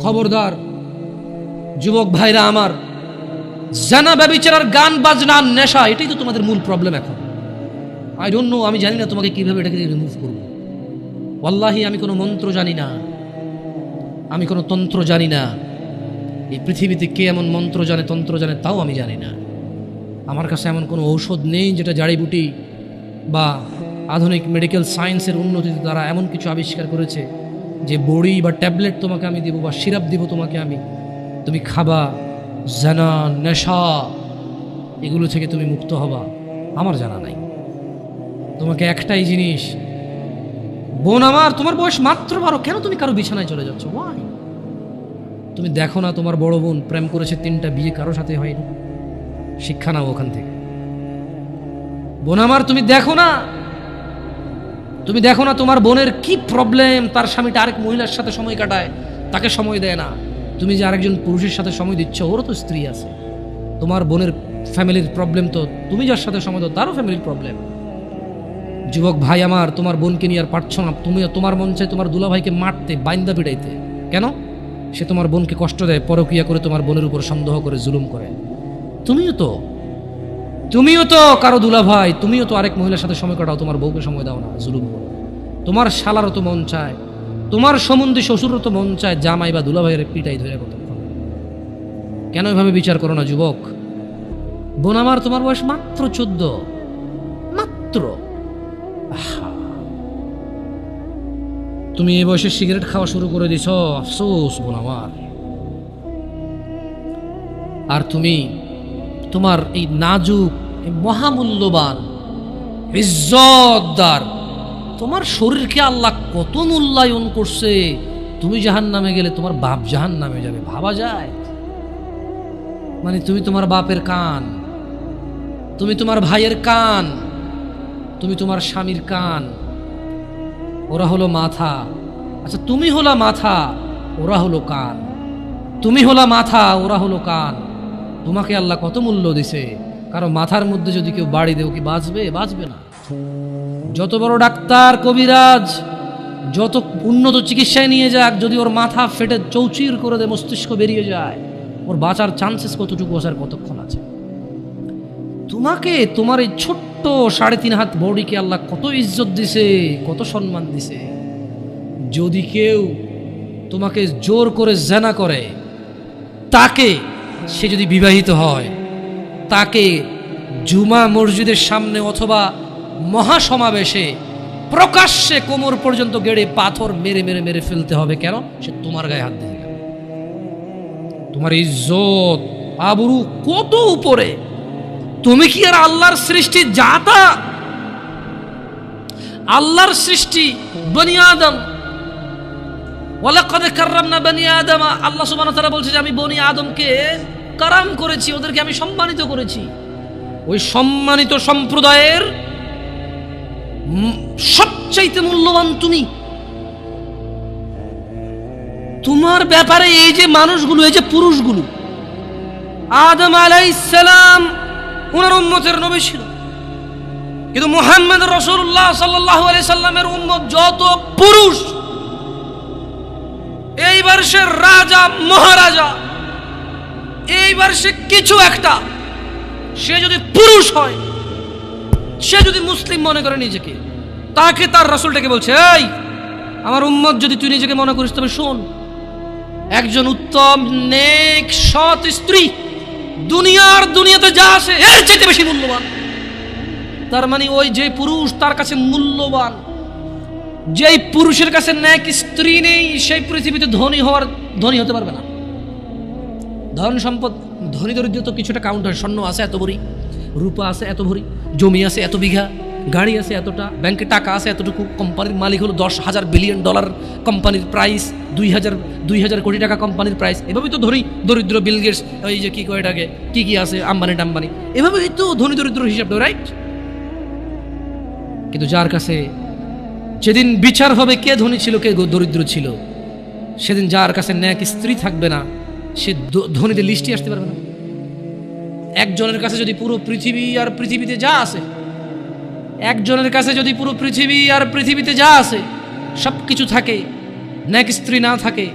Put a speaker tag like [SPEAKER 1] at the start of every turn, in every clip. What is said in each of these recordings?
[SPEAKER 1] খবরদার যুবক ভাইরা আমার, জানা ব্যভিচার, গান বাজনা, নেশা, এটাই তো তোমাদের মূল প্রবলেম এখন। আই ডোন্ট নো, আমি জানি না তোমাকে কিভাবে এটাকে রিমুভ করবো। ওয়াল্লাহি আমি কোনো মন্ত্র জানি না, আমি কোনো তন্ত্র জানি না। এই পৃথিবীতে কে এমন মন্ত্র জানে, তন্ত্র জানে, তাও আমি জানি না। আমার কাছে এমন কোনো ঔষধ নেই যেটা জাড়িবুটি বা আধুনিক মেডিকেল সায়েন্সের উন্নতির দ্বারা এমন কিছু আবিষ্কার করেছে যে বড়ি বা ট্যাবলেট তোমাকে আমি দিব বা সিরাপ দিব তোমাকে আমি, তুমি খাবা, জানা, নেশা, এগুলো থেকে তুমি মুক্ত হবা, আমার জানা নাই। তোমাকে একটাই জিনিস, বোন আমার, তোমার বয়স মাত্র 12, কেন তুমি কারো বিছানায় চলে যাচ্ছ? ওয়াই? তুমি দেখো না তোমার বড় বোন প্রেম করেছে 3টা, বিয়ে কারো সাথে হয়নি? শিক্ষা নাও ওখান থেকে। বোন আমার, তুমি দেখো না তোমার বোনের কি প্রবলেম, তার স্বামীটা আরেক মহিলার সাথে সময় কাটায়, তাকে সময় দেয় না। তুমি যে আরেকজন পুরুষের সাথে সময় দিচ্ছ, ওরও তো স্ত্রী আছে। তোমার বোনের ফ্যামিলির প্রবলেম তো তুমি যার সাথে সময় দাও তারও ফ্যামিলির প্রবলেম। যুবক ভাই আমার, তোমার বোনকে নিয়ে আর পারছো না, তোমার মন চায় তোমার দুলাভাইকে মারতে, বাইন্দা পিটাইতে। কেন? সে তোমার বোনকে কষ্ট দেয়, পরকিয়া করে, তোমার বোনের উপর সন্দেহ করে, জুলুম করে। তুমিও তো কারো দুলাভাই, তুমিও তো আরেক মহিলার সাথে সময় কাটাও, তোমার বউকে সময় দাও না, জুলুম করো। তোমার শালারও তো মন চায়, তোমার সম্বন্ধে শ্বশুরও তো মন চায় জামাই বা দুলাভাইয়ের পিটাই ধরে কতক্ষণ। কেন এভাবে বিচার করো না যুবক? বোন আমার, তোমার বয়স মাত্র 14, মাত্র। তুমি এই বয়সে সিগারেট খাওয়া শুরু করে দিছ, আফসোস বোন আমার। আর তুমি তোমার এই নাজুক, মহামূল্যবান, ইজ্জতদার তোমার শরীরকে আল্লাহ কত মূল্যায়ন করছে। তুমি জাহান্নামে গেলে তোমার বাপ জাহান্নামে যাবে, ভাবা যায়? মানে তুমি তোমার বাপের কান, তুমি তোমার ভাইয়ের কান, তুমি তোমার স্বামীর কান, ওরা হলো মাথা। আচ্ছা, তুমি হলা মাথা, ওরা হলো কান। তুমি হলা মাথা, ওরা হলো কান। তোমাকে আল্লাহ কত মূল্য দিছে। কারণ মাথার মধ্যে যদি কেউ বাড়ি দেও, কি বাঁচবে? বাঁচবে না। যত বড় ডাক্তার, কবিরাজ, যত উন্নত চিকিৎসায় নিয়ে যাক, যদি ওর মাথা ফেটে চৌচির করে দেয়, মস্তিষ্ক বেরিয়ে যায়, ওর বাঁচার চান্সেস কতটুকু আসার কতক্ষণ আছে? তোমাকে, তোমার এই ছোট্ট 3.5 হাত বডিকে আল্লাহ কত ইজ্জত দিছে, কত সম্মান দিছে। যদি কেউ তোমাকে জোর করে জেনা করে, তাকে, সে যদি বিবাহিত হয়, তাকে জুমা মসজিদের সামনে অথবা মহাসমাবেশে প্রকাশ্যে কোমর পর্যন্ত গেড়ে পাথর মেরে মেরে মেরে ফেলতে হবে। কেন? সে তোমার গায়ে হাত দিয়ে। তোমার ইজ্জত, আবরু কত উপরে। তুমি কি আর আল্লাহর সৃষ্টি জাতা? আল্লাহর সৃষ্টি বনি আদম, ওয়ালাকাদ কাররামনা বনি আদম। আল্লাহ সুবহানাহু ওয়া তাআলা বলছে যে আমি বনি আদমকে কারাম করেছি, ওদেরকে আমি সম্মানিত করেছি। ওই সম্মানিত সম্প্রদায়ের সবচাইতে মূল্যবান তুমি। তোমার ব্যাপারে এই যে মানুষগুলো, এই যে পুরুষগুলো, আদম আলাইহিস সালাম ওনার উম্মতের নবী ছিল, কিন্তু মুহাম্মদ রাসূলুল্লাহ সাল্লাল্লাহু আলাইহি সাল্লামের উম্মত যত পুরুষ, এইবার সে রাজা মহারাজা, এইবার সে কিছু একটা, সে যদি পুরুষ হয়, সে যদি মুসলিম মনে করে নিজেকে, তাকে তার রাসূলটাকে বলছে, এই আমার উম্মত যদি তুই নিজেকে মনে করিস, তবে শোন, একজন উত্তম নেক সৎ স্ত্রী দুনিয়াতে যা আছে এর চাইতে বেশি মূল্যবান। তার মানে ওই যে পুরুষ তার কাছে মূল্যবান, যেই পুরুষের কাছে নেক স্ত্রী নেই, সেই পৃথিবীতে ধনী হতে পারবে না। ধন সম্পদ, ধনী দরিদ্র তো কিছুটা কাউন্ট হয়। স্বর্ণ আছে এত ভরি, রূপা আছে এত ভরি, জমি আছে এত বিঘা, গাড়ি আছে এতটা, ব্যাংকে টাকা আছে এতটুকু, কোম্পানির মালিক হলো $10,000 বিলিয়ন কোম্পানির প্রাইস, 2,000 কোটি টাকা কোম্পানির প্রাইস। এভাবেই তো ধনী দরিদ্র, বিল গেটস, ওই যে কি কয় এটাকে, কি আছে, আম্বানি টাম্বানি, এভাবেই তো ধনী দরিদ্র হিসাব, রাইট? কিন্তু যার কাছে যেদিন বিচার হবে কে ধনী ছিল কে দরিদ্র ছিল, সেদিন যার কাছে ন্যাক স্ত্রী থাকবে না, সে ধনীদের লিস্টে আসতে পারবে না। একজনের কাছে যদি পুরো পৃথিবী আর পৃথিবীতে যা আছে, একজনের কাছে যদি পুরো পৃথিবী আর পৃথিবীতে যা আছে সব কিছু থাকে, ন্যাক স্ত্রী না থাকে,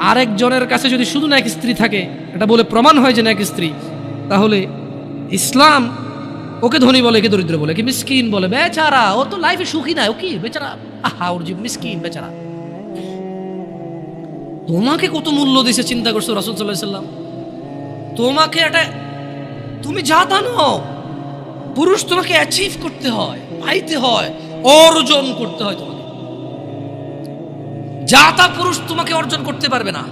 [SPEAKER 1] আরেকজনের কাছে যদি শুধু না এক স্ত্রী থাকে, এটা বলে প্রমাণ হয় যে না এক স্ত্রী, তাহলে ইসলাম ওকে ধনী বলে, একে দরিদ্র বলে, কি মিসকিন বলে, বেচারা ও তো লাইফে সুখী না, ও কি বেচারা, আহা ওর জীবন মিসকিন বেচারা। তোমাকে কত মূল্য দিছে চিন্তা করছো রাসূল সাল্লাল্লাহু আলাইহি সাল্লাম। তোমাকে এটা, তুমি যা জানো, পুরুষ তোমাকে অ্যাচিভ করতে হয়, পাইতে হয়, অর্জন করতে হয়। তোমাকে যা তা পুরুষ তোমাকে অর্জন করতে পারবে না।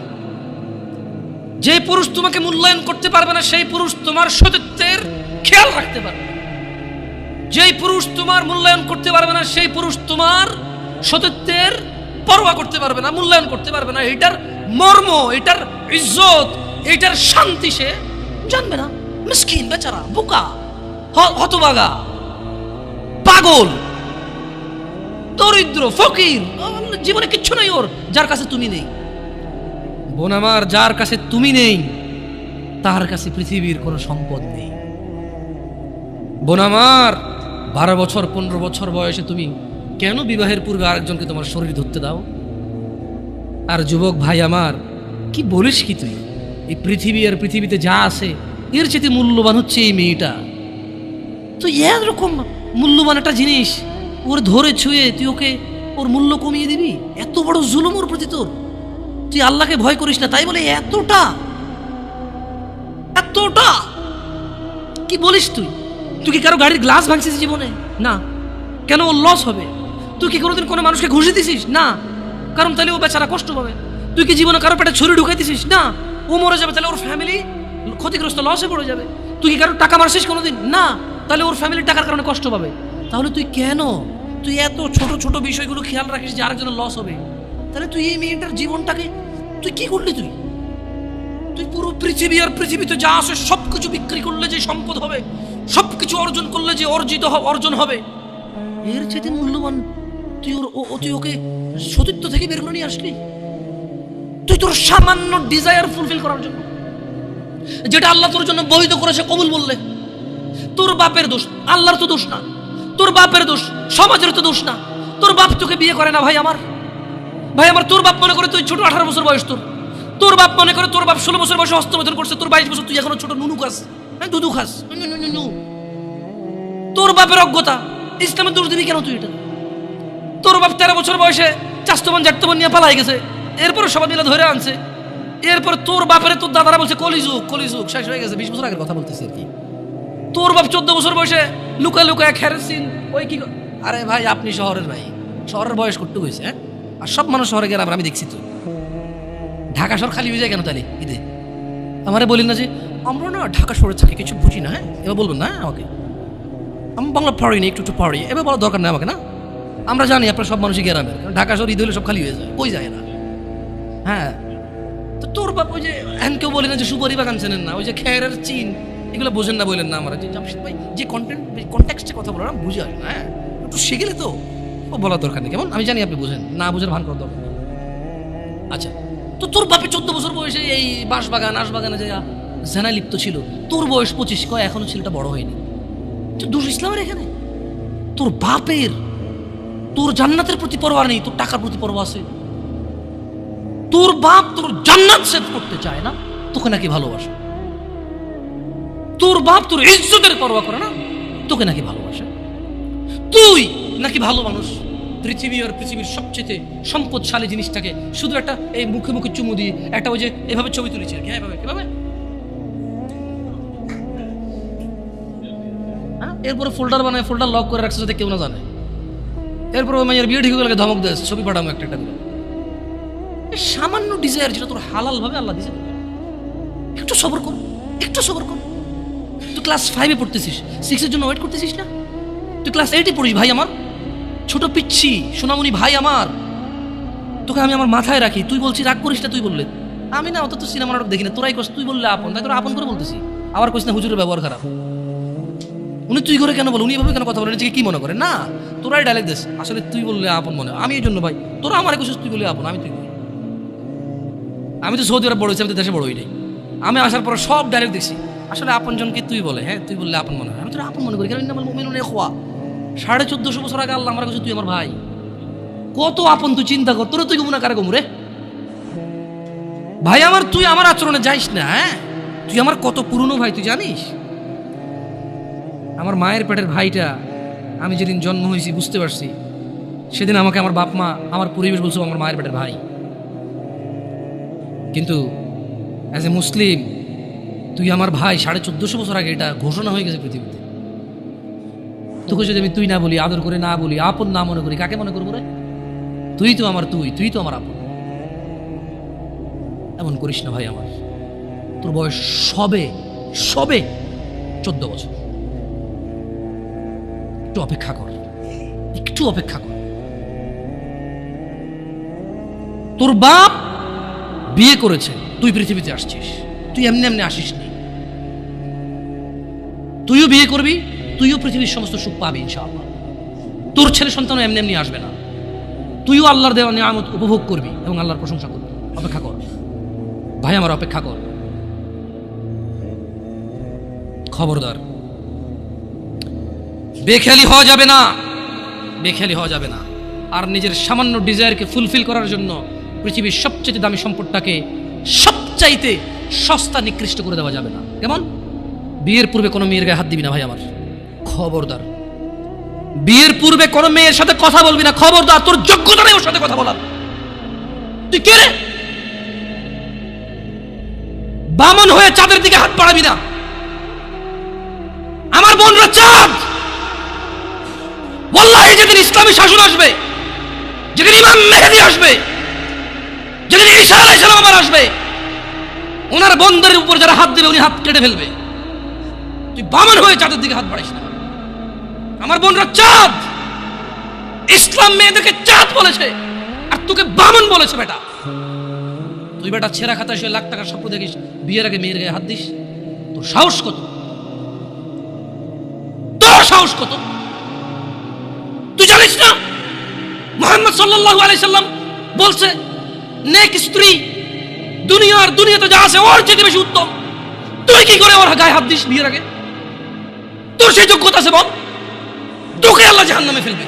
[SPEAKER 1] যে পুরুষ তোমাকে মূল্যায়ন করতে পারবে না, সেই পুরুষ তোমার সতীত্বের খেয়াল রাখতে পারবে না। যেই পুরুষ তোমার মূল্যায়ন করতে পারবে না, সেই পুরুষ তোমার সতীত্বের পরোয়া করতে পারবে না, মূল্যায়ন করতে পারবে না। এটার মর্ম, এটার ইজ্জত, এটার শান্তি সে জানবে না। মিসকিন বেচারা, বোকা, হতভাগা, পাগল, দরিদ্র, ফকির, জীবনে কিচ্ছু নাই ওর, যার কাছে তুমি নেই। বোন আমার, যার কাছে তুমি নেই তার কাছে পৃথিবীর কোনো সম্পদ নেই। বোন আমার, 12 বছর 15 বছর বয়সে তুমি কেন বিবাহের পূর্বে আরেকজনকে তোমার শরীর ধরতে দাও? আর যুবক ভাই আমার, কি বলিস কি তুই? এই পৃথিবী আর পৃথিবীতে যা আছে এর চেয়ে মূল্যবান হচ্ছে এই মেয়েটা। তো এরকম মূল্যবান একটা জিনিস ওর ধরে ছুঁয়ে তুই ওকে ওর মূল্য কমিয়ে দিবি? এত বড় জুলুম ওর প্রতি তোর। তুই আল্লাহকে ভয় করিস না, তাই বলে এতটা এতটা কি বলিস তুই? তুই কি কারো গাড়ির গ্লাস ভাঙছিস জীবনে? না। কেন? ওর লস হবে। তুই কি কোনোদিন কোনো মানুষকে ঘুষি দিছিস? না। কারণ তাহলে ও বেচারা কষ্ট পাবে। তুই কি জীবনে কারো পেটে ছুরি ঢুকাই দিছিস? না। ও মরে যাবে, তাহলে ওর ফ্যামিলি ক্ষতিগ্রস্ত, লসে পড়ে যাবে। তুই কি কারো টাকা মারছিস কোনোদিন? না। তাহলে ওর ফ্যামিলির টাকার কারণে কষ্ট পাবে। তাহলে তুই কেন তুই এত ছোট ছোট বিষয়গুলো খেয়াল রাখিস যে আরেকজনের লস হবে? তাহলে তুই এই মেয়েটার জীবনটাকে তুই কি করলি? তুই পুরো পৃথিবী আর পৃথিবীতে যা আছে সবকিছু বিক্রি করলে যে সম্পদ হবে, সবকিছু অর্জন করলে যে অর্জন হবে, এর চেয়ে মূল্যবান তুই ওকে সতীত্ব থেকে বের করে নিয়ে আসলি। তুই তোর সামান্য ডিজায়ার ফুলফিল করার জন্য, যেটা আল্লাহ তোর জন্য বৈধ করেছে, কবুল বললে তোর বাপের দোষ, আল্লাহর তো দোষ না। তোর বাপের দোষ, সমাজের তো দোষ না। তোর বাপ তোকে বিয়ে করে না ভাই আমার। তোর বাপ মনে করে তুই ছোট, 18 বছর বয়স তোর বাপ মনে করে তোর বাপ 16 বছর বয়সে হস্তমৈথুন করছে, তোর 22 বছর, তুই এখনো ছোট নুনু খাস, দুধু খাস। তোর বাপের অজ্ঞতা, ইসলামের দোষ দিবি কেন তুই এটা? তোর বাপ 13 বছর বয়সে চাস্তমান জাটতমান নিয়ে পালাই গেছে, এরপরে সবাই মিলে ধরে আনছে। এরপর তোর বাপের তোর দাদারা বলছে কলিযুগ শেষ হয়ে গেছে। 20 বছর আগের কথা বলতেছি আর কি। তোর বাপ 14 বছর বয়সে লুকায় খেরেছিন ওই কি। আরে ভাই, আপনি শহরের ভাই, শহরের বয়স করতে হয়েছে। আর সব মানুষ শহরে গেলে আমি দেখছি তো ঢাকা শহর খালি হয়ে যায় কেন তাহলে ঈদে? আমারে বলি না যে আমরা না ঢাকা শহরে থাকি, কিছু বুঝি না। হ্যাঁ, এবার বলবেন না আমাকে, আমি বাংলা পড়িনি, একটু পড়ি, এবার বলার দরকার নেই আমাকে। না, আমরা জানি আপনার সব মানুষই গ্রামের, ঢাকা শহর ঈদ হলে সব খালি হয়ে যায়, কই যায় না। হ্যাঁ, তো তোর বাপ ওই যে হ্যান, কেউ বলি না যে সুপারি বাগান চেনেন না, ওই যে খেরের চিন, এগুলো বোঝেন না, বললেন না আমরা যে জামশেদ ভাই যে কন্টেক্সটে কথা বলো না, বুঝে আসে না। হ্যাঁ, একটু শিখেলে তো ও বলার দরকার নেই। কেমন আমি জানি আপনি বুঝেন না, বুঝের ভান করার দরকার। আচ্ছা, তো তোর বাপে 14 বছর বয়সে এই বাঁশবাগান আশবাগানে যে জেনায় লিপ্ত ছিল, তোর বয়স 25, কয় এখনো ছেলেটা বড় হয়নি। তুই দোষ ইসলামের এখানে? তোর বাপের, তোর জান্নাতের প্রতি পরোয়া নেই, তোর টাকার প্রতি পরোয়া আছে। তোর বাপ তোর জান্নাত সেভ করতে চায় না, তোকে নাকি ভালোবাসে। তোর বাপ তোর ইজ্জতের পরোয়া করে না, তোকে নাকি ভালোবাসে। তুই নাকি ভালো মানুষ, পৃথিবী আর পৃথিবীর সবচেয়ে সম্পদশালী জিনিসটাকে শুধু একটা এই মুখে মুখে চুমু দিয়ে একটা ওই যে এভাবে ছবি তুলেছে আর কি। এভাবে এরপরে ফোল্ডার বানায়, ফোল্ডার লক করে রাখছে যাতে কেউ না জানে। এরপর ওই মায়ের বিয়ে ঠিক হয়ে গেলে ধমক দেয়, ছবি পাঠাবো একটা করে। সামান্য ডিজায়ার যেটা তোর হালাল ভাবে আল্লাহ দিয়েছে, একটু সবর কর। তুই ক্লাস 5-এ পড়তেছিস, 6-এর জন্য ওয়েট করতেছিস না? তুই ক্লাস 8-এ পড়িস ভাই আমার, ছোট পিচ্ছি সোনামণি ভাই আমার। তোকে আমি আমার মাথায় রাখি, তুই বলছিস রাগ করিস না। তুই বললে আমি না, অত তো সিনেমা নাটক দেখি না, তোরাই কস। তুই বললে আপন, তাই তোরা আপন করে বলতেছি। আবার কইস না হুজুরের ব্যবহার খারাপ। উনি তুই করে কেন বল, উনি এভাবে কেন কথা বলেন, নিজেকে কি মনে করে? না, তোরাই ডাইরেক্ট দিস। আসলে তুই বললে আপন মনে, আমি এই জন্য ভাই তোরা আমার কইছিস তুই বললে আপন। আমি তো সৌদি আরব বড় হয়েছি, আমি তো দেশে বড় হই নাই। আমি আসার পর সব ডাইরেক্ট দেখছি আসলে আপন জনকে তুই বলে। হ্যাঁ, তুই বললে আপন মনে হয়, আমি তোরা আপন মনে করি। কারণ মুমিনুন ইখওয়া, 1450 বছর আগে আল্লাহ আমার কাছে তুই আমার ভাই। কত আপন তুই চিন্তা কর। তোরা তুই গুমরা কারে গুমরে? ভাই আমার, তুই আমার আচরণে যাইস না। হ্যাঁ, তুই আমার কত পুরনো ভাই তুই জানিস? আমার মায়ের পেটের ভাইটা আমি যেদিন জন্ম হয়েছি বুঝতে পারছি, সেদিন আমাকে আমার বাপ মা, আমার পরিবেশ বলছে আমার মায়ের পেটের ভাই। কিন্তু অ্যাজ এ মুসলিম তুই আমার ভাই, 1450 বছর আগে এটা ঘোষণা হয়ে গেছে পৃথিবীতে। তোকে যদি আমি তুই না বলি, আদর করে না বলি, আপন না মনে করি, কাকে মনে করবো রে? তুই তো আমার তুই তো আমার আপন। এমন করিস না ভাই আমার, তোর বয়স সবে 14 বছর। একটু অপেক্ষা কর, একটু অপেক্ষা কর। তোর বাপ বিয়ে করেছে, তুই পৃথিবীতে আসছিস, তুই এমনি এমনি আসিস নি। তুইও বিয়ে করবি, তুইও পৃথিবীর সমস্ত সুখ পাবি ইনশাআল্লাহ। তোর ছেলে সন্তান এমনি এমনি আসবে না। তুইও আল্লাহর দেওয়া নিয়ামত উপভোগ করবি এবং আল্লাহর প্রশংসা করবি। অপেক্ষা কর ভাই আমার, অপেক্ষা কর। খবরদার, বেখেয়ালি হওয়া যাবে না, বেখেয়ালি হওয়া যাবে না। আর নিজের সামান্য ডিজায়ারকে ফুলফিল করার জন্য পৃথিবীর সবচেয়ে দামি সম্পদটাকে সবচাইতে সস্তা নিকৃষ্ট করে দেওয়া যাবে না। কেমন? বিয়ের পূর্বে কোনো মেয়ের গায়ে হাত দিবি না ভাই আমার, খবরদার। বিয়ের পূর্বে কোনো মেয়ের সাথে কথা বলবি না, খবরদার। তোর যোগ্যতা নেই ওর সাথে কথা বলার। তুই কে রে? বামন হয়ে চাঁদের দিকে হাত বাড়াবি না। আমার বোনরা চাঁদ। ওয়াল্লাহি যেদিন ইসলামী শাসন আসবে, যেদিন ইমাম মেহেদী আসবে, যেদিন ঈসা আলাইহিস সালাম আবার আসবে, ওনার বন্ধের উপর যারা হাত দেবে উনি হাত কেটে ফেলবে। তুই বামন হয়ে চাঁদের দিকে হাত বাড়াইস না। আমার বোনরা চাঁদ। ইসলাম মেয়েদেরকে চাঁদ বলেছে আর তোকে বামন বলেছে বেটা। তুই বেটা ছেঁড়া খাতা শুয়ে লাখ টাকার স্বপ্ন দেখিস, বিয়ের আগে মেয়ের গায়ে হাত দিস? তোর সাহস কত? তোর সাহস কত? তুই জানিস না মুহাম্মদ সাল্লাল্লাহু আলাইহি সাল্লাম বলছে নেক স্ত্রী দুনিয়াতে যা আছে ওর চেয়ে বেশি উত্তম। তুই কি করে ওর গায়ে হাত দিস বিয়ের আগে? তোর সেই যোগ্যতা আছে বল? তোকে আল্লাহ জাহান্নামে ফেলবে,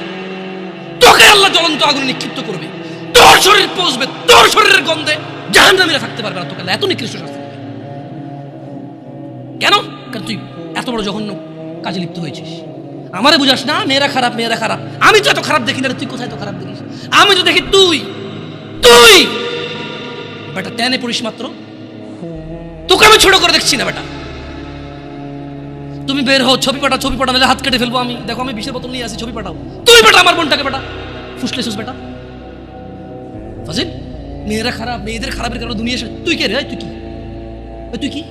[SPEAKER 1] তোকে আল্লাহ জ্বলন্ত আগুনে নিক্ষিপ্ত করবে, তোর শরীর পচবে, তোর শরীরের গন্ধে জাহান্নামীরা থাকতে পারবে না। তোকে এত নিকৃষ্ট শাস্তি দেবে কেন? কারণ তুই এত বড় জঘন্য কাজে লিপ্ত হয়েছিস। আমারে বুঝাস না মেয়েরা খারাপ, মেয়েরা খারাপ। আমি তো এত খারাপ দেখি না, তুই কোথায় তো খারাপ দেখিস? আমি তো দেখি তুই বেটা টেনে পড়িস মাত্র। তোকে আমি ছোট করে দেখছি না বেটা। তুমি বের হও, ছবি পাঠাও, নাহলে হাত কেটে ফেলবো আমি। দেখো আমি 20 বোতল নিয়ে আসি, ছবি পাঠাও। তুই বেটা আমার বোনটাকে বেটা ফুসলেছিস বেটা। ফাজিল, মেয়েরা খারাপ, মেয়েদের খারাপের কারণে দুনিয়া। তুই কে রে? তুই কি?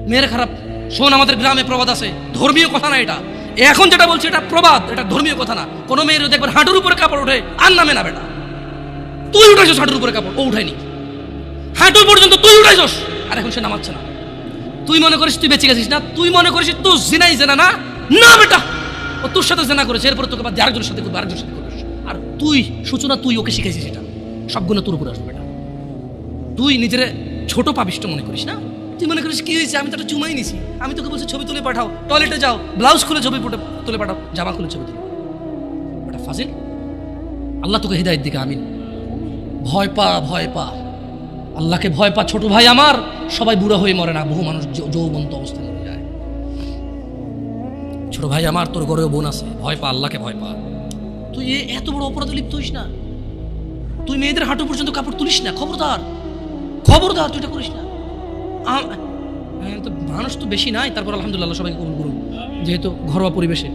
[SPEAKER 1] মেয়েরা খারাপ? শোন, আমাদের গ্রামে প্রবাদ আছে, ধর্মীয় কথা না এটা। এখন যেটা বলছি এটা প্রবাদ, এটা ধর্মীয় কথা না। কোনো মেয়ের দেখবেন হাঁটুর উপরে কাপড় ওঠে আর নামে না বেটা। তুই উঠাইছিস হাঁটুর উপরে কাপড়, ও উঠায়নি। হাঁটু পর্যন্ত তুই উঠাইছিস আর এখন সে নামাচ্ছে না। তুই মনে করিস তুই বেঁচে গেছিস না? তুই মনে করিস তুই জিনাই জেনা না? না বেটা, ও তোর সাথে জেনা করেছে, এরপরে তোকে বাদ আরেকজনের সাথে করবে, আরেকজনের সাথে করবে। আর তুই সূচনা, তুই ওকে শিখাইছিস এটা। সবগুলো তোর উপরে আসবে বেটা। তুই নিজের ছোট পাপিষ্ট মনে করিস না? তুই মনে করিস কি হয়েছে, আমি তো একটা চুমাই নিছি। আমি তোকে বলছি ছবি তুলে পাঠাও, টয়লেটে যাও, ব্লাউজ খুলে ছবি তুলে পাঠাও, জামা খুলে ছবি তুলে। বেটা ফাজিল, আল্লাহ তোকে হিদায়াত দিকে। আমিন। ভয় পা, আল্লাহকে ভয় পা ছোট ভাই আমার। সবাই বুড়া হয়ে মরে না, বহু মানুষ যৌবন্ত অবস্থায় মরে যায়। ছোট ভাই আমার, তোর ঘরেও বোন আছে, ভয় পা, আল্লাহকে ভয় পা। তুই এত বড় অপরাধে লিপ্ত হইস না। তুই মেয়েদের হাঁটু পর্যন্ত কাপড় তুলিস না, খবরদার, তুই এটা করিস না। মানুষ তো বেশি নাই, তারপর আলহামদুলিল্লাহ সবাইকে কবুল করুন, যেহেতু ঘরোয়া পরিবেশে।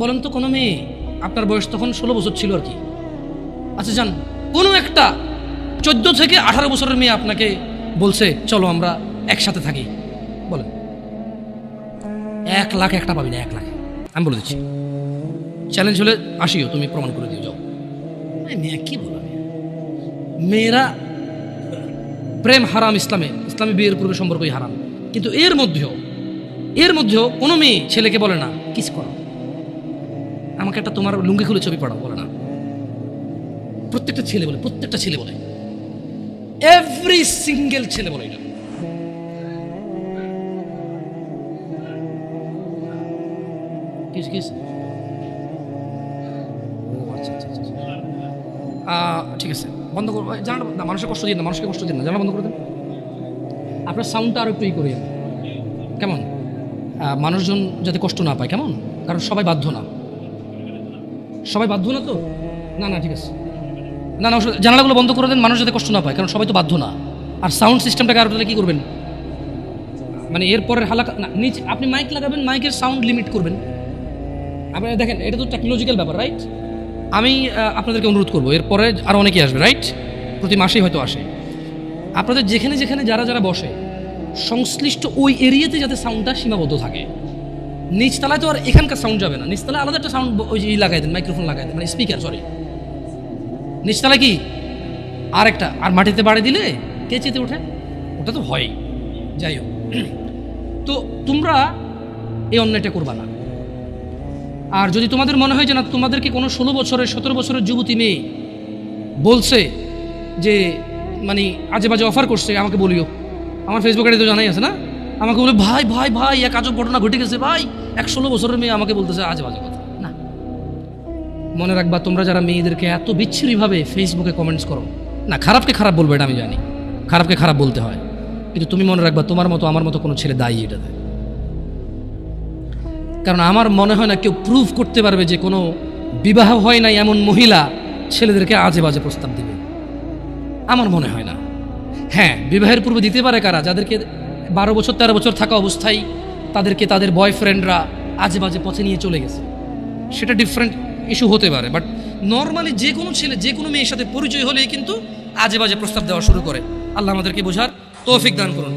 [SPEAKER 1] বলেন তো কোনো মেয়ে, আপনার বয়স তখন 16 বছর ছিল আর কি। আচ্ছা যান, কোনো একটা 14 থেকে 18 বছরের মেয়ে আপনাকে বলছে চলো আমরা একসাথে থাকি, বলেন 1 লাখ একটা পাবি না, 1 লাখ। আমি বলে দিচ্ছি, চ্যালেঞ্জ হলে আসিও, তুমি প্রমাণ করে দিও, যাও। মেয়ে কি বলো, মেয়েরা প্রেম হারাম ইসলামে বিয়ের পূর্বে সম্পর্কই হারাম। কিন্তু এর মধ্যেও কোনো মেয়ে ছেলেকে বলে না কিস করো, আমাকে একটা তোমার লুঙ্গি খুলে ছবি পাঠাও, বলে না। প্রত্যেকটা ছেলে বলে, এভরি সিঙ্গেল ছেলে বলে এটা। ঠিক আছে। বন্ধ করবো, জানালা না, মানুষের কষ্ট দিন না, মানুষকে কষ্ট দিন না, জানালা বন্ধ করে দেন। আপনার সাউন্ডটা আরও একটু করিয়েন, কেমন? মানুষজন যাতে কষ্ট না পায়, কেমন? কারণ সবাই বাধ্য না, সবাই বাধ্য না তো। না না ঠিক আছে, না না জানালাগুলো বন্ধ করে দেন, মানুষ যাতে কষ্ট না পায়, কারণ সবাই তো বাধ্য না। আর সাউন্ড সিস্টেমটাকে আরও তাহলে কী করবেন, মানে এরপরের হালাকা না নিচে আপনি মাইক লাগাবেন, মাইকের সাউন্ড লিমিট করবেন। আপনি দেখেন এটা তো টেকনোলজিক্যাল ব্যাপার, রাইট? আমি আপনাদেরকে অনুরোধ করবো, এরপরে আরও অনেকেই আসবে, রাইট? প্রতি মাসেই হয়তো আসে। আপনাদের যেখানে যেখানে যারা যারা বসে সংশ্লিষ্ট ওই এরিয়াতে যাতে সাউন্ডটা সীমাবদ্ধ থাকে। নিচতলায় তো আর এখানকার সাউন্ড যাবে না, নিচতলায় আলাদা একটা সাউন্ড ওই যে লাগাই দেন, মাইক্রোফোন লাগাই দেন, মানে স্পিকার, সরি। নিচতলায় কি আরেকটা, আর মাটিতে বাড়ি দিলে কে চেতে ওঠে, ওটা তো হয়। যাই হোক, তো তোমরা এই অন্যায়টা করবা না। আর যদি তোমাদের মনে হয় যে না, তোমাদেরকে কোনো 16 বছরের 17 বছরের যুবতী মেয়ে বলছে যে মানে আজে বাজে অফার করছে, আমাকে বলিও। আমার ফেসবুক আইডি তো জানাই আছে না, আমাকে বলে ভাই ভাই ভাই এক আজব ঘটনা ঘটে গেছে ভাই, 16 বছরের মেয়ে আমাকে বলতেছে আজে বাজে কথা। না, মনে রাখবা, তোমরা যারা মেয়েদেরকে এত বিচ্ছিরিভাবে ফেসবুকে কমেন্টস করো না, খারাপকে খারাপ বলবে, এটা আমি জানি, খারাপকে খারাপ বলতে হয়, কিন্তু তুমি মনে রাখবা তোমার মতো আমার মতো কোনো ছেলে দায়ী এটাতে। কারণ আমার মনে হয় না কেউ প্রুভ করতে পারবে যে কোনো বিবাহ হয় নাই এমন মহিলা ছেলেদেরকে আজে বাজে প্রস্তাব দিবে, আমার মনে হয় না। হ্যাঁ, বিবাহের পূর্বে দিতে পারে কারা, যাদেরকে 12 বছর 13 বছর থাকা অবস্থায় তাদেরকে তাদের বয়ফ্রেন্ডরা আজে বাজে পথে নিয়ে চলে গেছে, সেটা ডিফারেন্ট ইস্যু হতে পারে। বাট নর্মালি যে কোনো ছেলে যে কোনো মেয়ের সাথে পরিচয় হলেই কিন্তু আজে বাজে প্রস্তাব দেওয়া শুরু করে। আল্লাহ আমাদেরকে বোঝার তৌফিক দান করুন।